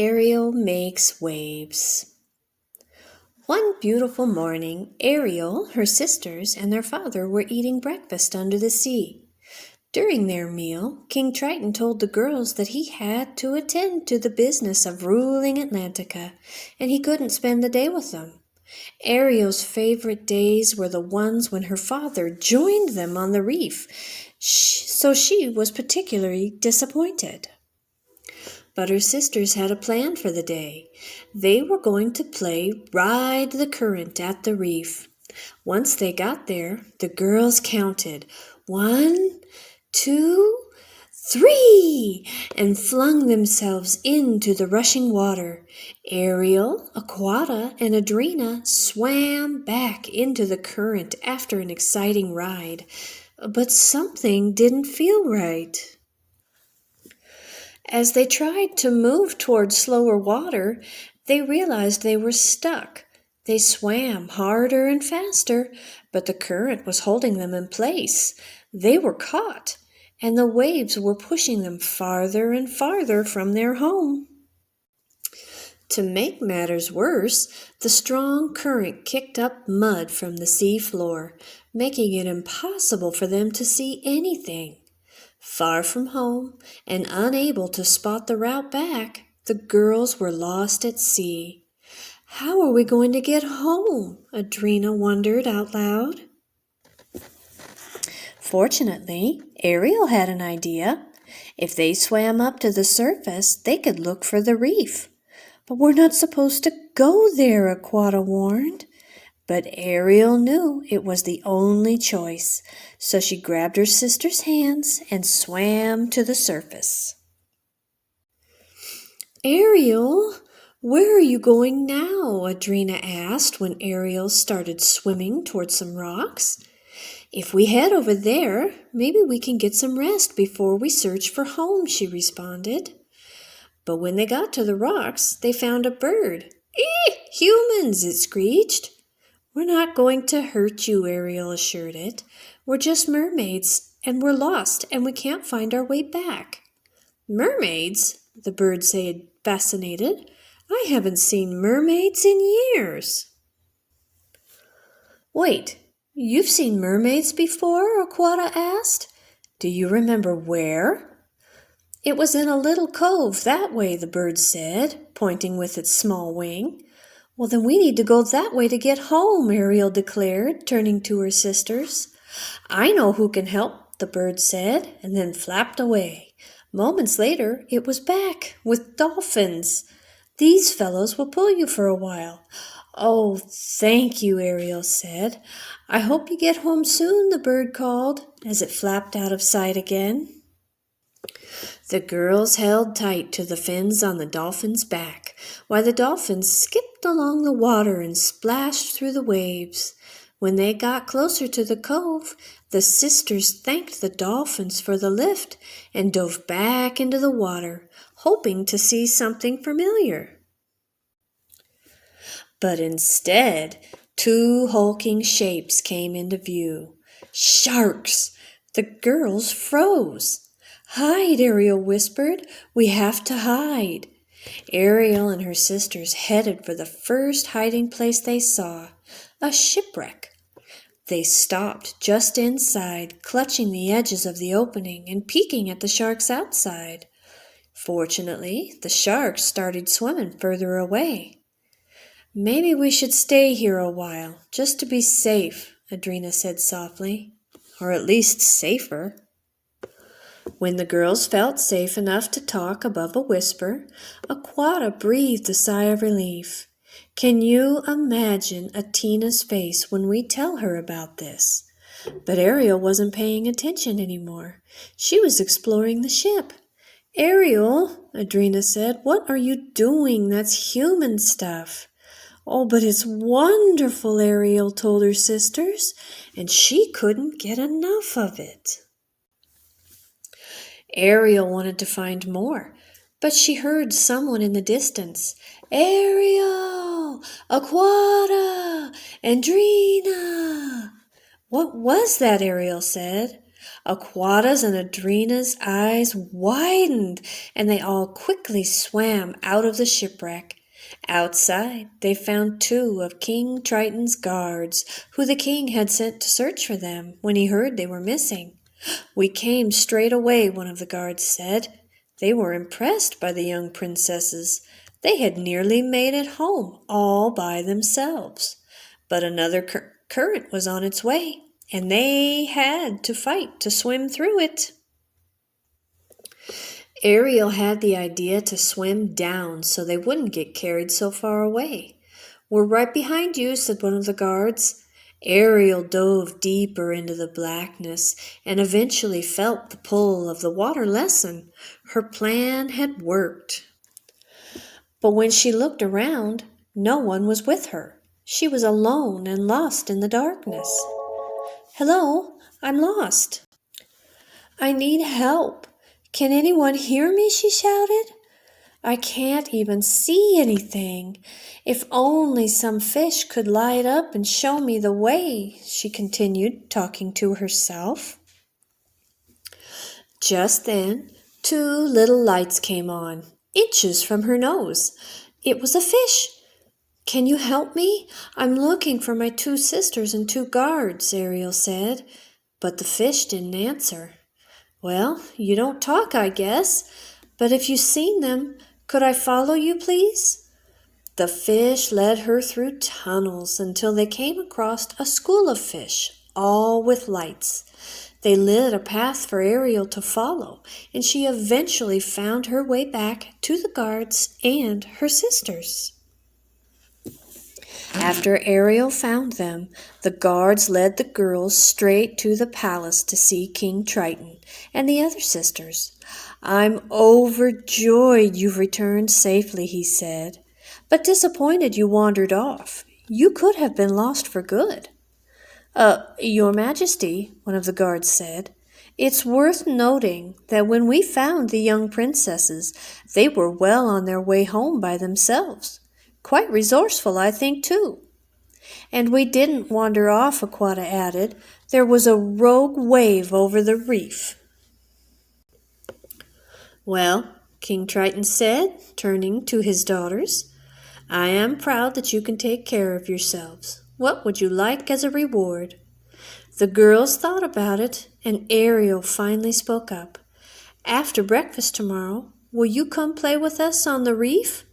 Ariel Makes Waves. One beautiful morning, Ariel, her sisters, and their father were eating breakfast under the sea. During their meal, King Triton told the girls that he had to attend to the business of ruling Atlantica, and he couldn't spend the day with them. Ariel's favorite days were the ones when her father joined them on the reef, so she was particularly disappointed. But her sisters had a plan for the day. They were going to play Ride the Current at the reef. Once they got there, the girls counted 1, 2, 3, and flung themselves into the rushing water. Ariel, Aquata, and Adrina swam back into the current after an exciting ride. But something didn't feel right. As they tried to move toward slower water, they realized they were stuck. They swam harder and faster, but the current was holding them in place. They were caught, and the waves were pushing them farther and farther from their home. To make matters worse, the strong current kicked up mud from the sea floor, making it impossible for them to see anything. Far from home and unable to spot the route back, the girls were lost at sea. "How are we going to get home?" Adrina wondered out loud. Fortunately, Ariel had an idea. If they swam up to the surface, they could look for the reef. "But we're not supposed to go there," Aquata warned. But Ariel knew it was the only choice, so she grabbed her sister's hands and swam to the surface. "Ariel, where are you going now?" Adrina asked when Ariel started swimming toward some rocks. "If we head over there, maybe we can get some rest before we search for home," she responded. But when they got to the rocks, they found a bird. Humans!" it screeched. "We're not going to hurt you," Ariel assured it. "We're just mermaids, and we're lost, and we can't find our way back." "Mermaids?" the bird said, fascinated. "I haven't seen mermaids in years." "Wait, you've seen mermaids before?" Aquata asked. "Do you remember where?" "It was in a little cove that way," the bird said, pointing with its small wing. "Well, then we need to go that way to get home," Ariel declared, turning to her sisters. "I know who can help," the bird said, and then flapped away. Moments later, it was back with dolphins. "These fellows will pull you for a while." "Oh, thank you," Ariel said. "I hope you get home soon," the bird called, as it flapped out of sight again. The girls held tight to the fins on the dolphin's back, while the dolphins skipped along the water and splashed through the waves. When they got closer to the cove, the sisters thanked the dolphins for the lift and dove back into the water, hoping to see something familiar. But instead, 2 hulking shapes came into view. Sharks! The girls froze. "Hide," Ariel whispered. "We have to hide." Ariel and her sisters headed for the first hiding place they saw, a shipwreck. They stopped just inside, clutching the edges of the opening and peeking at the sharks outside. Fortunately, the sharks started swimming further away. "Maybe we should stay here a while, just to be safe," Adrina said softly. "Or at least safer." When the girls felt safe enough to talk above a whisper, Aquata breathed a sigh of relief. Can you imagine Atina's face when we tell her about this? But Ariel wasn't paying attention anymore. She was exploring the ship. "Ariel," Adrina said, "what are you doing? That's human stuff." "Oh, but it's wonderful," Ariel told her sisters, and she couldn't get enough of it. Ariel wanted to find more, but she heard someone in the distance. "Ariel! Aquata! Andrina!" "What was that?" Ariel said. Aquata's and Adrina's eyes widened, and they all quickly swam out of the shipwreck. Outside, they found two of King Triton's guards, who the king had sent to search for them when he heard they were missing. "We came straight away," one of the guards said. They were impressed by the young princesses. They had nearly made it home all by themselves. But another current was on its way, and they had to fight to swim through it. Ariel had the idea to swim down so they wouldn't get carried so far away. "We're right behind you," said one of the guards. Ariel dove deeper into the blackness and eventually felt the pull of the water lessen. Her plan had worked. But when she looked around, no one was with her. She was alone and lost in the darkness. "Hello, I'm lost. I need help. Can anyone hear me?" she shouted. "I can't even see anything. If only some fish could light up and show me the way," she continued, talking to herself. Just then, two little lights came on, inches from her nose. It was a fish. "Can you help me? I'm looking for my two sisters and two guards," Ariel said. But the fish didn't answer. "Well, you don't talk, I guess. But if you've seen them, could I follow you, please?" The fish led her through tunnels until they came across a school of fish, all with lights. They lit a path for Ariel to follow, and she eventually found her way back to the guards and her sisters. After Ariel found them, the guards led the girls straight to the palace to see King Triton and the other sisters. "I'm overjoyed you've returned safely," he said, "but disappointed you wandered off. You could have been lost for good." Your Majesty," one of the guards said, "it's worth noting that when we found the young princesses, they were well on their way home by themselves. Quite resourceful, I think, too." "And we didn't wander off," Aquata added. "There was a rogue wave over the reef." "Well," King Triton said, turning to his daughters, "I am proud that you can take care of yourselves. What would you like as a reward?" The girls thought about it, and Ariel finally spoke up. "After breakfast tomorrow, will you come play with us on the reef?"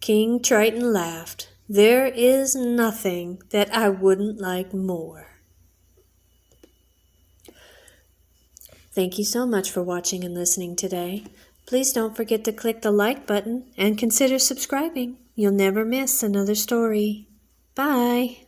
King Triton laughed. "There is nothing that I wouldn't like more." Thank you so much for watching and listening today. Please don't forget to click the like button and consider subscribing. You'll never miss another story. Bye.